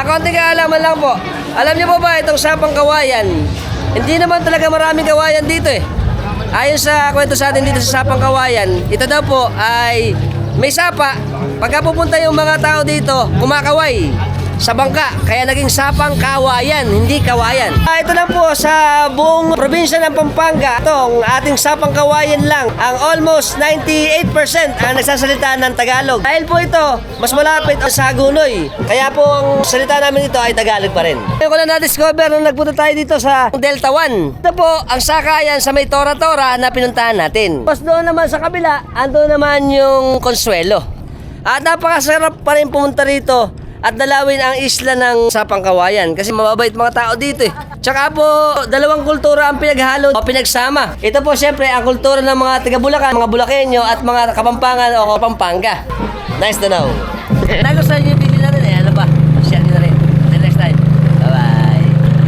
konting kaalaman lang po. Alam niyo po ba itong sapang kawayan? Hindi naman talaga maraming kawayan dito eh. Ayon sa kwento sa atin dito sa sapang kawayan, ito daw po ay may sapa. Pagka pupunta yung mga tao dito, kumakaway sa bangka, kaya naging sapang kawayan, hindi kawayan. Ito lang po sa buong probinsya ng Pampanga, itong ating sapang kawayan lang ang almost 98% ang nagsasalita ng Tagalog. Dahil po ito, mas malapit sa Hagonoy, kaya po ang salita namin ito ay Tagalog pa rin. Ngayon ko na na-discover nung nagpunta tayo dito sa Delta 1. Ito po ang sakayan sa may Tora-Tora na pinuntahan natin. Tapos doon naman sa kabila, ando naman yung Consuelo. At napakasarap pa rin pumunta rito at dalawin ang isla ng Sapang Kawayan kasi mababait mga tao dito eh. Tsaka po, dalawang kultura ang pinaghalo o pinagsama. Ito po siyempre ang kultura ng mga taga Bulacan, mga Bulakenyo at mga Kapampangan o Pampanga. Nice to know. Nagustuhan niyo